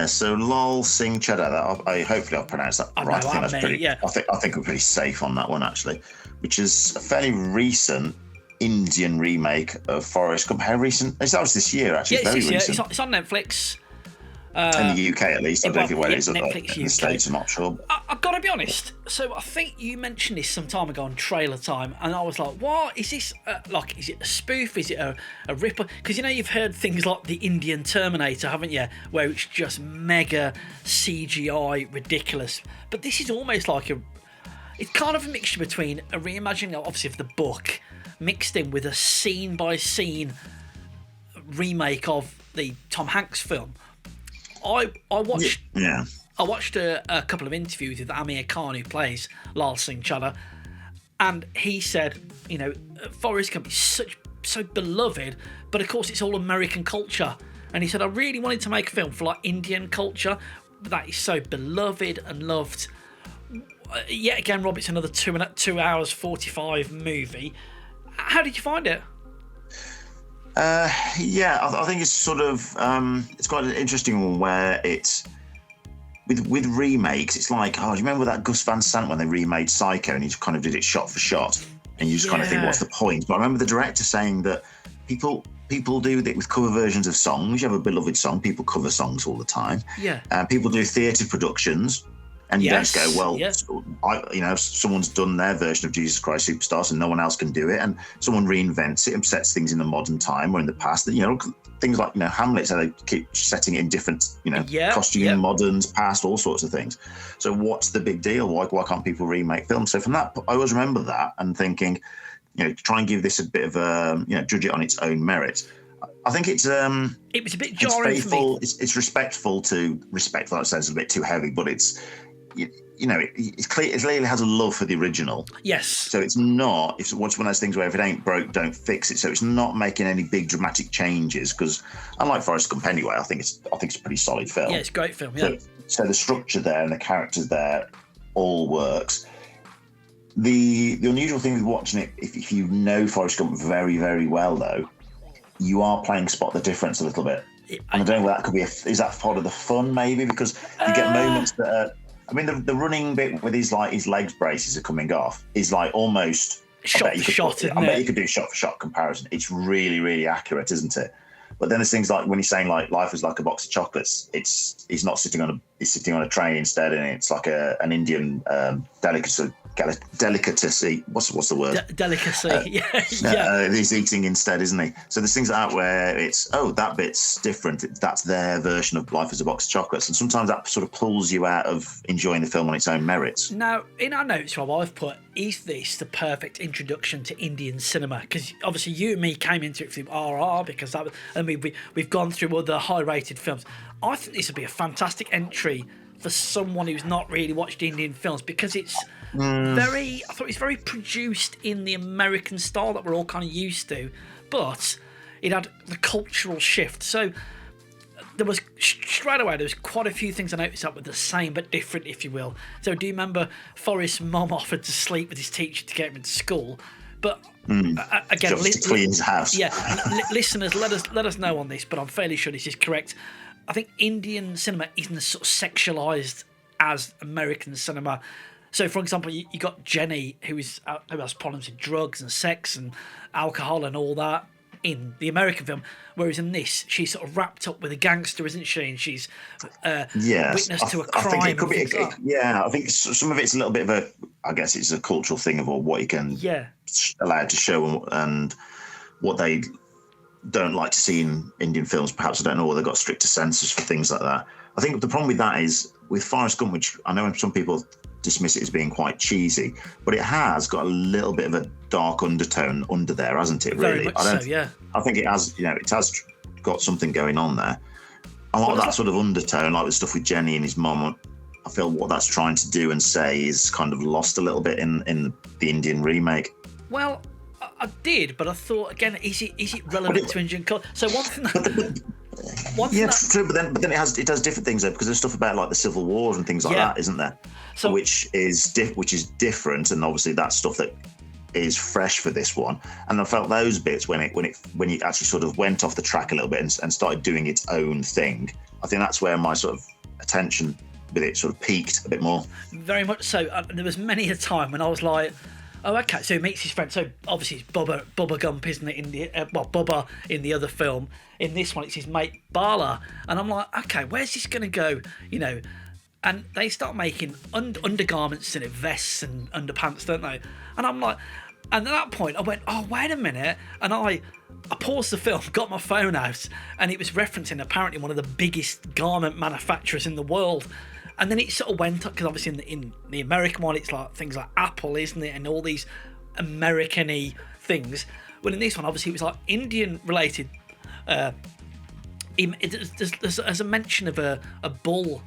Yeah, so Laal Singh Chaddha. Hopefully I've pronounced that right. I think I'm pretty safe on that one actually, which is a fairly recent Indian remake of Forrest Gump. How recent? That was this year actually. Yeah, very recent. It's on Netflix. In the UK at least. I don't know where it is Netflix in the States, I'm not sure. I've got to be honest. So I think you mentioned this some time ago on Trailer Time, and I was like, what? Is this, is it a spoof? Is it a ripper? Because, you've heard things like the Indian Terminator, haven't you? Where it's just mega CGI, ridiculous. But this is almost like it's kind of a mixture between a reimagining, obviously, of the book, mixed in with a scene-by-scene remake of the Tom Hanks film. I watched a couple of interviews with Aamir Khan, who plays Laal Singh Chaddha, and he said, Forrest Gump is so beloved, but of course it's all American culture. And he said, I really wanted to make a film for like Indian culture that is so beloved and loved. Yet again, Rob, it's another 2 hours 45 movie. How did you find it? I think it's sort of it's quite an interesting one where it's with remakes. It's like, do you remember that Gus Van Sant when they remade Psycho and he just kind of did it shot for shot, and you just kind of think, what's the point? But I remember the director saying that people do it with cover versions of songs. You have a beloved song, people cover songs all the time. Yeah. People do theatre productions. And you don't go, someone's done their version of Jesus Christ Superstar, so no one else can do it. And someone reinvents it and sets things in the modern time or in the past. Things like, Hamlet, so they keep setting it in different, costume, moderns, past, all sorts of things. So what's the big deal? Why can't people remake films? So from that, I always remember that and thinking, try and give this a bit of a, judge it on its own merit. I think it's it was a bit jarring for me. It's respectful. That sounds a bit too heavy, but it's. It's clear. It clearly has a love for the original. Yes. So it's not. It's one of those things where if it ain't broke, don't fix it. So it's not making any big dramatic changes. Because unlike Forrest Gump, anyway, I think it's a pretty solid film. Yeah, it's a great film. Yeah. So the structure there and the characters there all works. The unusual thing with watching it, if you know Forrest Gump very, very well, though, you are playing spot the difference a little bit. And I don't know whether that could be. Is that part of the fun? Maybe because you get moments that are. I mean, the running bit with his legs braces are coming off is like almost shot for shot. I bet you could do shot for shot comparison. It's really, really accurate, isn't it? But then there's things like when he's saying like life is like a box of chocolates. He's not sitting on a tray instead, and it's like an Indian delicacy. What's the word? Delicacy. He's eating instead, isn't he? So there's things like that where it's that bit's different. That's their version of life as a box of chocolates, and sometimes that sort of pulls you out of enjoying the film on its own merits. Now, in our notes, Rob, I've put, is this the perfect introduction to Indian cinema? Because obviously you and me came into it through RR, because that was, and we've gone through other high-rated films. I think this would be a fantastic entry for someone who's not really watched Indian films, because it's I thought it's very produced in the American style that we're all kind of used to, but it had the cultural shift. So there was straight away, there was quite a few things I noticed that were the same but different, if you will. So do you remember Forrest's mum offered to sleep with his teacher to get him into school? But again, to clean his house. Yeah, listeners, let us know on this, but I'm fairly sure this is correct. I think Indian cinema isn't as sort of sexualised as American cinema. So, for example, you got Jenny, who has problems with drugs and sex and alcohol and all that in the American film, whereas in this, she's sort of wrapped up with a gangster, isn't she? And she's witness to a crime. I think it could be. I think some of it's a little bit of a. I guess it's a cultural thing of what you can allow to show and what they don't like to see in Indian films. Perhaps I don't know, or they've got stricter censors for things like that. I think the problem with that is with Forrest Gump, which I know some people dismiss it as being quite cheesy, but it has got a little bit of a dark undertone under there, hasn't it? Really, very much so, yeah. I think it has. It has got something going on there. A lot of that sort of undertone, like the stuff with Jenny and his mum, I feel what that's trying to do and say is kind of lost a little bit in the Indian remake. Well, I did, but I thought again, is it relevant to Indian culture? So one thing. True, but then it does different things though, because there's stuff about like the civil wars and things like that, isn't there? So, which is different, and obviously that's stuff that is fresh for this one. And I felt those bits when it actually sort of went off the track a little bit and started doing its own thing. I think that's where my sort of attention with it sort of peaked a bit more. Very much so. There was many a time when I was like, oh, okay, so he meets his friend. So obviously it's Bubba Gump, isn't it? Bubba in the other film. In this one, it's his mate Bala. And I'm like, okay, where's this going to go? You know, and they start making undergarments and vests and underpants, don't they? And I'm like, and at that point, I went, oh, wait a minute. And I paused the film, got my phone out, and it was referencing apparently one of the biggest garment manufacturers in the world. And then it sort of went up, because obviously in the American one, it's like things like Apple, isn't it? And all these American-y things. Well, in this one, obviously, it was like Indian-related. There's a mention of a bull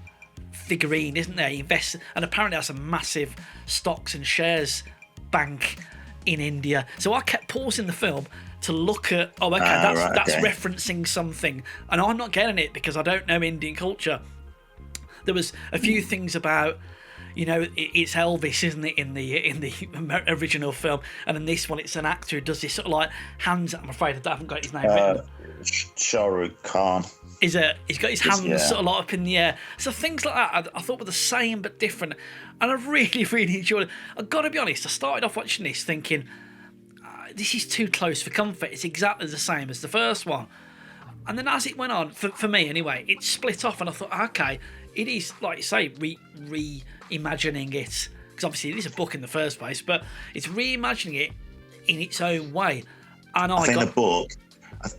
figurine, isn't there? He invests, and apparently that's a massive stocks and shares bank in India. So I kept pausing the film to look at, that's referencing something. And I'm not getting it because I don't know Indian culture. There was a few things about, you know, it's Elvis, isn't it, in the original film, and in this one it's an actor who does this sort of like hands. I'm afraid I haven't got his name written. Shah Rukh Khan. He's got his hands sort of like up in the air. So things like that I thought were the same but different, and I really, really enjoyed it. I've got to be honest, I started off watching this thinking, this is too close for comfort. It's exactly the same as the first one. And then as it went on, for me anyway, it split off, and I thought, okay, it is, like you say, reimagining it, because obviously it is a book in the first place, but it's reimagining it in its own way. And I think the book,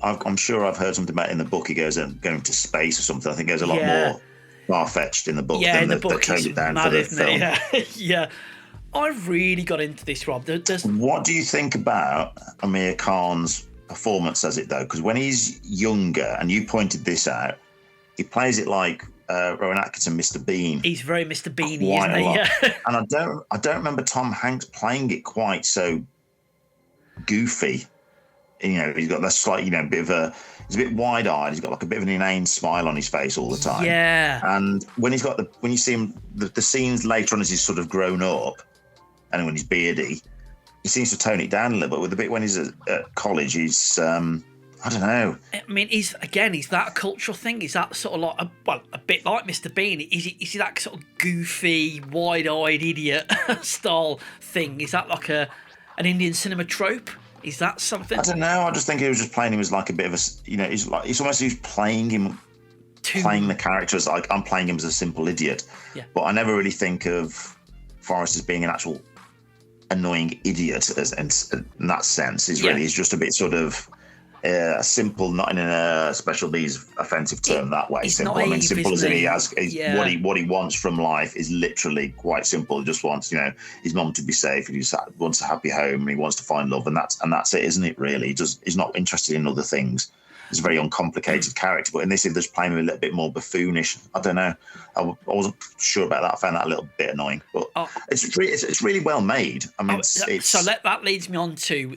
I'm sure I've heard something about in the book he goes going to space or something. I think it goes a lot more far-fetched in the book than the book toned it down for the film. Yeah. I really got into this, Rob. What do you think about Aamir Khan's performance as it, though? Because when he's younger, and you pointed this out, he plays it like Rowan Atkinson, Mr. Bean. He's very Mr. Beanie, isn't he? Yeah. And I don't remember Tom Hanks playing it quite so goofy. You know, he's got that slight, you know, he's a bit wide-eyed. He's got like a bit of an inane smile on his face all the time. Yeah. And when you see him, the scenes later on as he's sort of grown up, and when he's beardy, he seems to tone it down a little bit. With the bit when he's at college, he's I don't know. I mean, is that a cultural thing? Is that sort of like a bit like Mr. Bean? Is he that sort of goofy, wide-eyed idiot style thing? Is that like an Indian cinema trope? Is that something? I don't know. I just think he was just playing him as like a bit of a, you know, it's almost he's playing him, playing the character as like, I'm playing him as a simple idiot. Yeah. But I never really think of Forrest as being an actual annoying idiot in that sense. He's just a bit sort of simple, not in a special needs offensive term that way. Simple. Naive, I mean, simple as in he has what he wants from life is literally quite simple. He just wants, you know, his mum to be safe. He just wants a happy home, and he wants to find love, and that's it, isn't it? Really, he's not interested in other things. He's a very uncomplicated character, but in this, they're just playing him a little bit more buffoonish. I don't know. I wasn't sure about that. I found that a little bit annoying, but it's really well made. I mean, so that leads me on to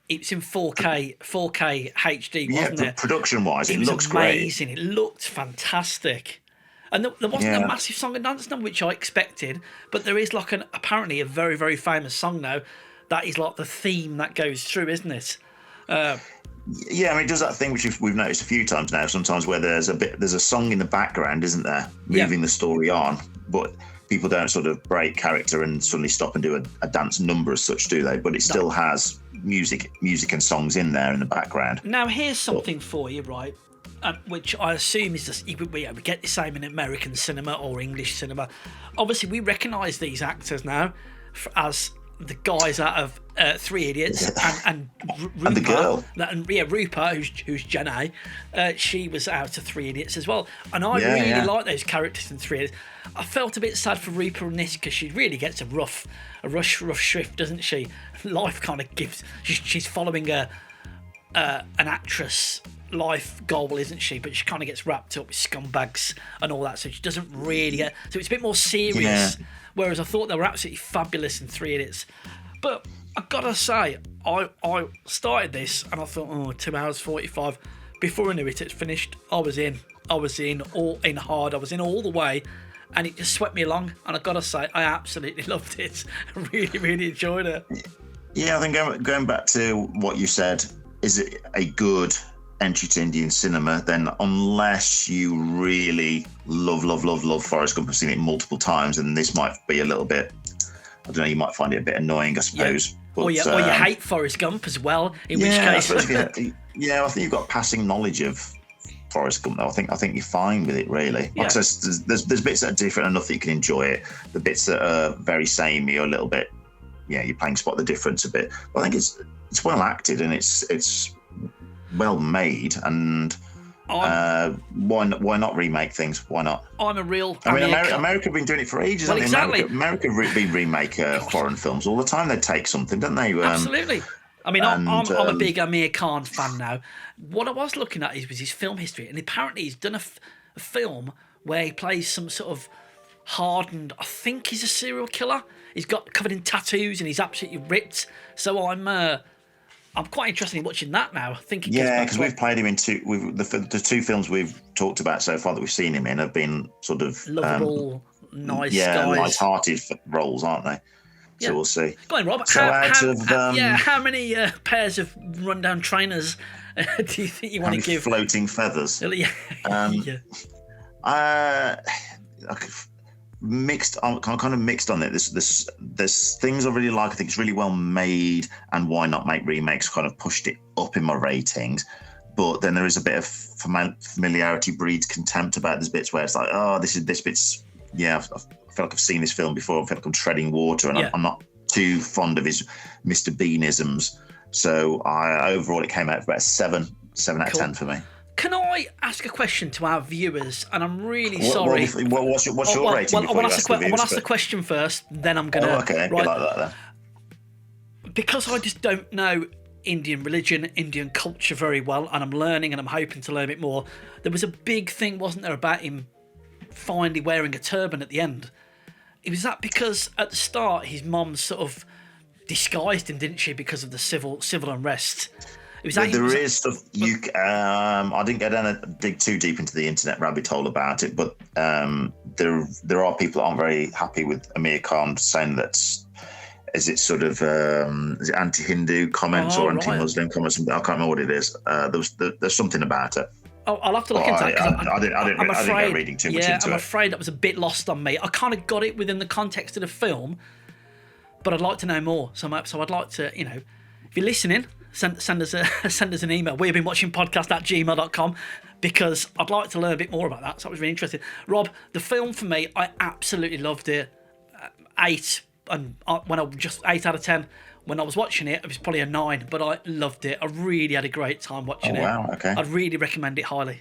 it's in 4K HD, wasn't it? Production-wise, it looks amazing. Great. It looked fantastic. And there wasn't a massive song and dance number, which I expected, but there is like apparently a very, very famous song now that is like the theme that goes through, isn't it? Yeah, I mean, it does that thing which we've noticed a few times now, sometimes where there's a song in the background, isn't there, moving the story on, but people don't sort of break character and suddenly stop and do a dance number as such, do they? But it still has music and songs in there in the background. Now, here's something for you, right, which I assume is just, we get the same in American cinema or English cinema. Obviously, we recognise these actors now as the guys out of Three Idiots and Rupa, and the girl, Rupa, who's Jenny, she was out of Three Idiots as well, and I really like those characters in Three Idiots. I felt a bit sad for Rupa in this because she really gets a rough shift, doesn't she? Life kind of gives. She's following an actress life goal, isn't she? But she kind of gets wrapped up with scumbags and all that, so she doesn't really get. So it's a bit more serious. Yeah. Whereas I thought they were absolutely fabulous in Three Idiots. But I've got to say, I started this and I thought, 2 hours 45. Before I knew it, it's finished. I was in hard. I was in all the way, and it just swept me along. And I've got to say, I absolutely loved it. I really, really enjoyed it. Yeah, I think going back to what you said, is it a good entry to Indian cinema, then unless you really love Forrest Gump, I've seen it multiple times, and this might be a little bit, I don't know, you might find it a bit annoying, I suppose. Yeah. But, or you hate Forrest Gump as well, in which case... I think you've got passing knowledge of Forrest Gump, though. I think you're fine with it, really. Yeah. Like I said, there's bits that are different enough that you can enjoy it. The bits that are very samey or a little bit, you're playing spot the difference a bit. But I think it's well acted and it's well made, and why not remake things? Why not? I'm a real... America have been doing it for ages. Well, exactly. America remake foreign films all the time. They take something, don't they? Absolutely. I mean, I'm a big Aamir Khan fan now. What I was looking at was his film history, and apparently he's done a film where he plays some sort of hardened, I think he's a serial killer. He's got covered in tattoos and he's absolutely ripped. So I'm quite interested in watching that now. Because we've played him in the two films we've talked about so far that we've seen him in have been sort of lovable, nice guys. Light-hearted roles, aren't they? So we'll see. Go on, Rob. So how many pairs of rundown trainers do you think you want to give? Floating feathers. Mixed. I'm kind of mixed on it. There's things I really like. I think it's really well made, and why not make remakes? Kind of pushed it up in my ratings. But then there is a bit of familiarity breeds contempt about these bits where it's like, oh, this bit's. Yeah, I feel like I've seen this film before. I feel like I'm treading water, and I'm not too fond of his Mr. Beanisms. So overall, it came out for about 7 out of 10 for me. Can I ask a question to our viewers? And I'm really sorry. What's your rating? I want to ask the question first, then I'm going to... Oh, okay, like that then. Because I just don't know Indian religion, Indian culture very well, and I'm learning and I'm hoping to learn a bit more. There was a big thing, wasn't there, about him finally wearing a turban at the end? Was that because at the start his mom sort of disguised him, didn't she, because of the civil unrest? There is stuff I didn't dig too deep into the internet rabbit hole about it, but there are people that aren't very happy with Aamir Khan saying that is it sort of is it anti-Hindu comments or anti-Muslim comments? I can't remember what it is. There's something about it. Oh, I'll have to look into that. I didn't go reading too much into it. I'm afraid that was a bit lost on me. I kind of got it within the context of the film, but I'd like to know more. So I'd like to, if you're listening, send us an email. We've been watching podcast@gmail.com because I'd like to learn a bit more about that. So that was really interesting. Rob, the film for me, I absolutely loved it. 8 out of 10. When I was watching it, it was probably a 9, but I loved it. I really had a great time watching it. Wow, okay. I'd really recommend it highly.